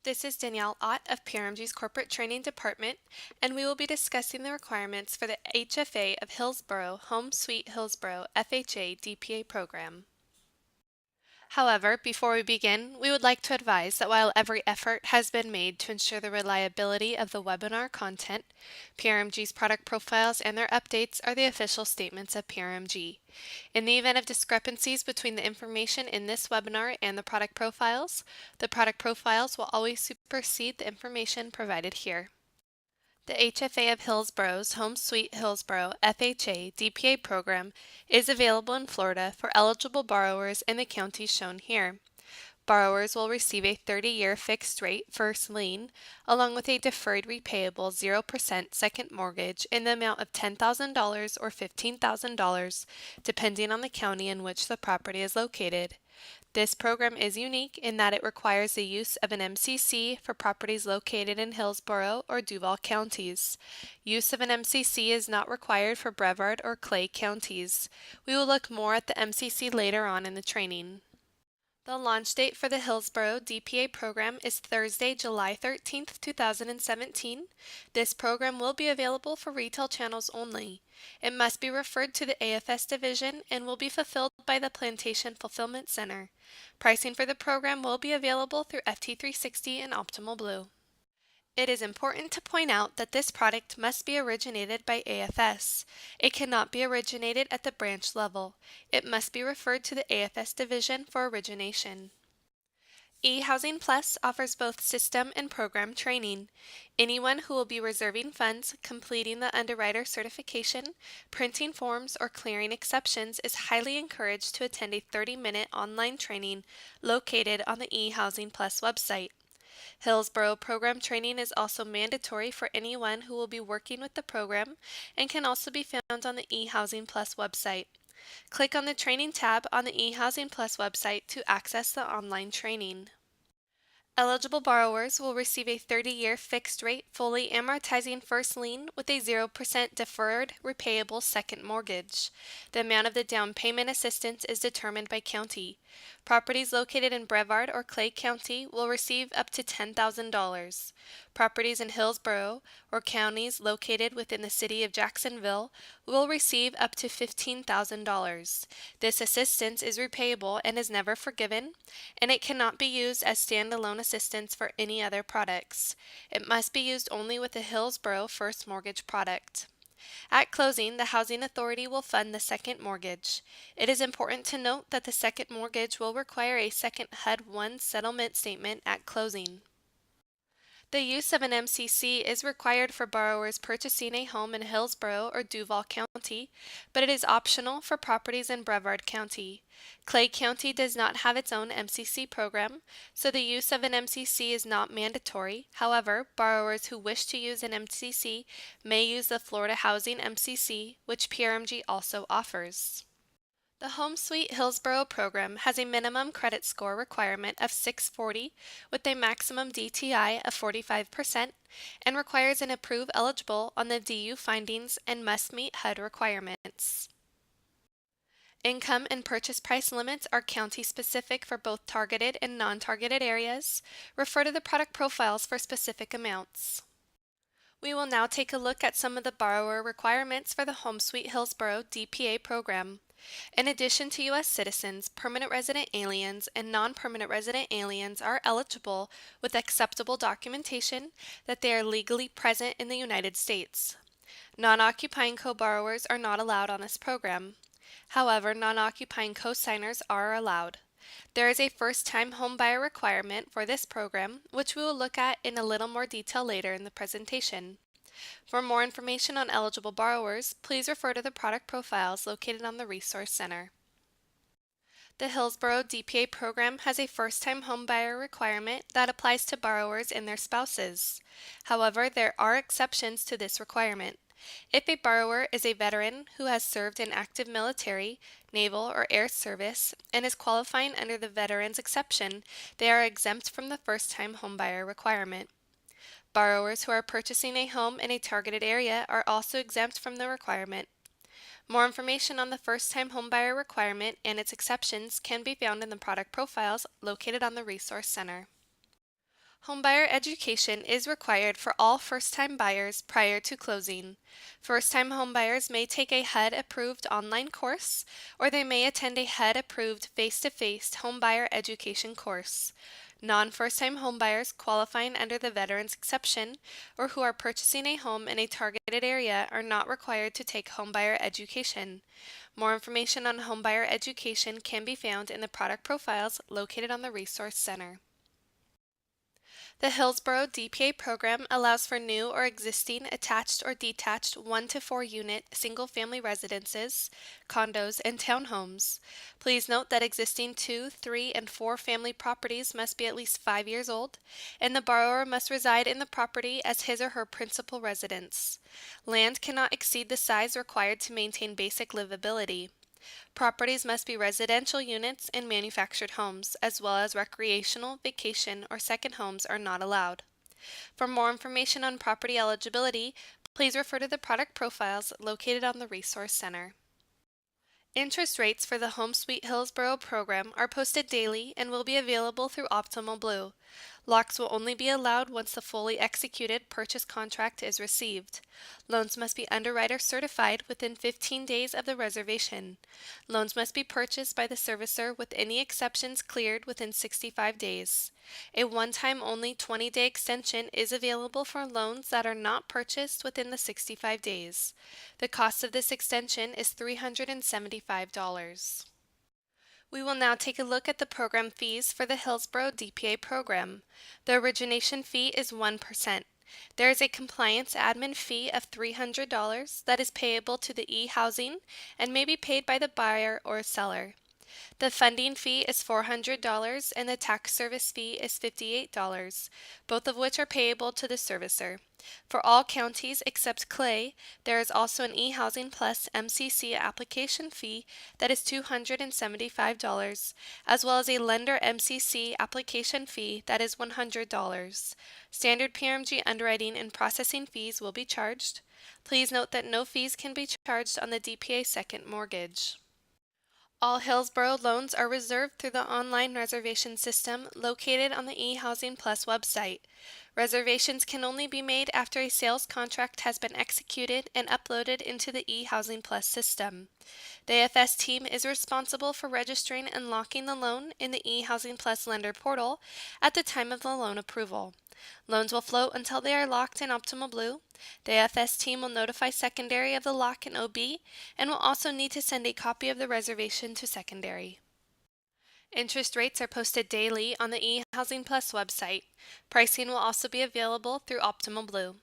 This is Danielle Ott of PRMG's Corporate Training Department, and we will be discussing the requirements for the HFA of Hillsborough Home Sweet Hillsborough FHA DPA program. However, before we begin, we would like to advise that while every effort has been made to ensure the reliability of the webinar content, PRMG's product profiles and their updates are the official statements of PRMG. In the event of discrepancies between the information in this webinar and the product profiles will always supersede the information provided here. The HFA of Hillsborough's Home Sweet Hillsborough FHA DPA program is available in Florida for eligible borrowers in the counties shown here. Borrowers will receive a 30-year fixed rate first lien along with a deferred repayable 0% second mortgage in the amount of $10,000 or $15,000 depending on the county in which the property is located. This program is unique in that it requires the use of an MCC for properties located in Hillsborough or Duval counties. Use of an MCC is not required for Brevard or Clay counties. We will look more at the MCC later on in the training. The launch date for the Hillsborough DPA program is Thursday, July 13th, 2017. This program will be available for retail channels only. It must be referred to the AFS division and will be fulfilled by the Plantation Fulfillment Center. Pricing for the program will be available through FT360 and Optimal Blue. It is important to point out that this product must be originated by AFS. It cannot be originated at the branch level. It must be referred to the AFS division for origination. eHousing Plus offers both system and program training. Anyone who will be reserving funds, completing the underwriter certification, printing forms, or clearing exceptions is highly encouraged to attend a 30-minute online training located on the eHousing Plus website. Hillsborough program training is also mandatory for anyone who will be working with the program and can also be found on the eHousing Plus website. Click on the Training tab on the eHousing Plus website to access the online training. Eligible borrowers will receive a 30-year fixed-rate, fully amortizing first lien with a 0% deferred repayable second mortgage. The amount of the down payment assistance is determined by county. Properties located in Brevard or Clay County will receive up to $10,000. Properties in Hillsborough or counties located within the city of Jacksonville will receive up to $15,000. This assistance is repayable and is never forgiven, and it cannot be used as standalone assistance for any other products. It must be used only with the Hillsborough First Mortgage product. At closing, the Housing Authority will fund the second mortgage. It is important to note that the second mortgage will require a second HUD-1 settlement statement at closing. The use of an MCC is required for borrowers purchasing a home in Hillsborough or Duval County, but it is optional for properties in Brevard County. Clay County does not have its own MCC program, so the use of an MCC is not mandatory. However, borrowers who wish to use an MCC may use the Florida Housing MCC, which PRMG also offers. The Home Sweet Hillsborough program has a minimum credit score requirement of 640 with a maximum DTI of 45% and requires an approved eligible on the DU findings and must meet HUD requirements. Income and purchase price limits are county-specific for both targeted and non-targeted areas. Refer to the product profiles for specific amounts. We will now take a look at some of the borrower requirements for the Home Sweet Hillsborough DPA program. In addition to U.S. citizens, permanent resident aliens, and non-permanent resident aliens are eligible with acceptable documentation that they are legally present in the United States. Non-occupying co-borrowers are not allowed on this program. However, non-occupying co-signers are allowed. There is a first-time homebuyer requirement for this program, which we will look at in a little more detail later in the presentation. For more information on eligible borrowers, please refer to the product profiles located on the Resource Center. The Hillsborough DPA program has a first-time homebuyer requirement that applies to borrowers and their spouses. However, there are exceptions to this requirement. If a borrower is a veteran who has served in active military, naval, or air service and is qualifying under the veterans exception, they are exempt from the first-time homebuyer requirement. Borrowers who are purchasing a home in a targeted area are also exempt from the requirement. More information on the first-time homebuyer requirement and its exceptions can be found in the product profiles located on the Resource Center. Homebuyer education is required for all first-time buyers prior to closing. First-time homebuyers may take a HUD-approved online course, or they may attend a HUD-approved face-to-face homebuyer education course. Non-first-time homebuyers qualifying under the Veterans Exception or who are purchasing a home in a targeted area are not required to take homebuyer education. More information on homebuyer education can be found in the product profiles located on the Resource Center. The Hillsborough DPA program allows for new or existing attached or detached 1 to 4 unit single-family residences, condos, and townhomes. Please note that existing 2, 3, and 4 family properties must be at least 5 years old, and the borrower must reside in the property as his or her principal residence. Land cannot exceed the size required to maintain basic livability. Properties must be residential units and manufactured homes, as well as recreational, vacation, or second homes are not allowed. For more information on property eligibility, please refer to the product profiles located on the Resource Center. Interest rates for the Home Sweet Hillsborough program are posted daily and will be available through Optimal Blue. Locks will only be allowed once the fully executed purchase contract is received. Loans must be underwriter certified within 15 days of the reservation. Loans must be purchased by the servicer with any exceptions cleared within 65 days. A one-time only 20-day extension is available for loans that are not purchased within the 65 days. The cost of this extension is $375. We will now take a look at the program fees for the Hillsborough DPA program. The origination fee is 1%. There is a compliance admin fee of $300 that is payable to the e-housing and may be paid by the buyer or seller. The funding fee is $400 and the tax service fee is $58, both of which are payable to the servicer. For all counties except Clay, there is also an eHousing Plus MCC application fee that is $275, as well as a lender MCC application fee that is $100. Standard PRMG underwriting and processing fees will be charged. Please note that no fees can be charged on the DPA second mortgage. All Hillsborough loans are reserved through the online reservation system located on the eHousing Plus website. Reservations can only be made after a sales contract has been executed and uploaded into the eHousing Plus system. The AFS team is responsible for registering and locking the loan in the eHousing Plus lender portal at the time of the loan approval. Loans will float until they are locked in Optimal Blue. The AFS team will notify secondary of the lock in OB and will also need to send a copy of the reservation to secondary. Interest rates are posted daily on the eHousing Plus website. Pricing will also be available through Optimal Blue.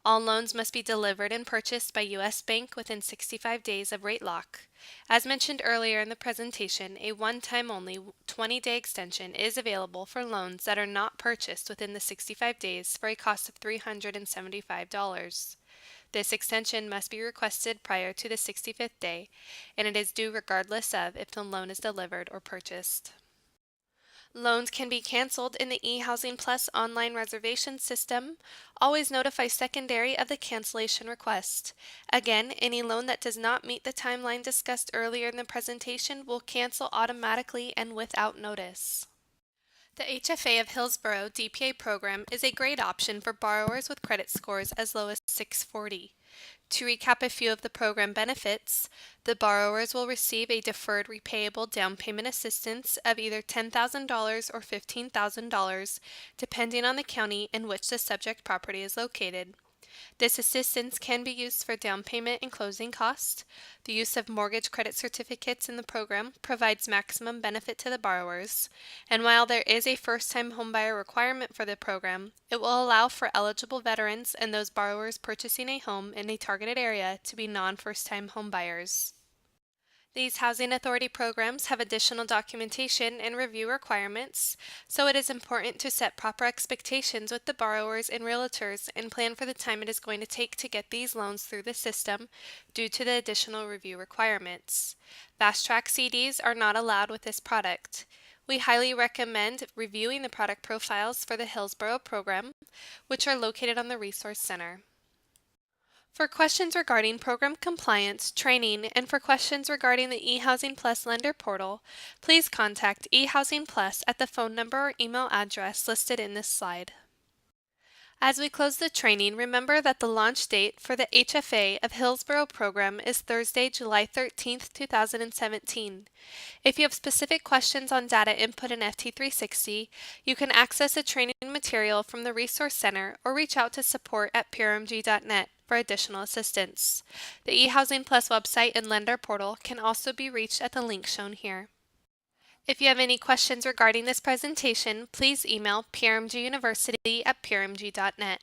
All loans must be delivered and purchased by U.S. Bank within 65 days of rate lock. As mentioned earlier in the presentation, a one-time only 20-day extension is available for loans that are not purchased within the 65 days for a cost of $375. This extension must be requested prior to the 65th day, and it is due regardless of if the loan is delivered or purchased. Loans can be canceled in the eHousing Plus online reservation system. Always notify secondary of the cancellation request. Again, any loan that does not meet the timeline discussed earlier in the presentation will cancel automatically and without notice. The HFA of Hillsborough DPA program is a great option for borrowers with credit scores as low as 640. To recap a few of the program benefits, the borrowers will receive a deferred repayable down payment assistance of either $10,000 or $15,000, depending on the county in which the subject property is located. This assistance can be used for down payment and closing costs. The use of mortgage credit certificates in the program provides maximum benefit to the borrowers, and while there is a first-time homebuyer requirement for the program, it will allow for eligible veterans and those borrowers purchasing a home in a targeted area to be non-first-time homebuyers. These housing authority programs have additional documentation and review requirements, so it is important to set proper expectations with the borrowers and realtors and plan for the time it is going to take to get these loans through the system due to the additional review requirements. Fast track CDs are not allowed with this product. We highly recommend reviewing the product profiles for the Hillsborough program, which are located on the Resource Center. For questions regarding program compliance, training, and for questions regarding the eHousing Plus lender portal, please contact eHousing Plus at the phone number or email address listed in this slide. As we close the training, remember that the launch date for the HFA of Hillsborough program is Thursday, July 13th, 2017. If you have specific questions on data input in FT360, you can access the training material from the Resource Center or reach out to support@puremg.net for additional assistance. The eHousing Plus website and lender portal can also be reached at the link shown here. If you have any questions regarding this presentation, please email puremguniversity@puremg.net.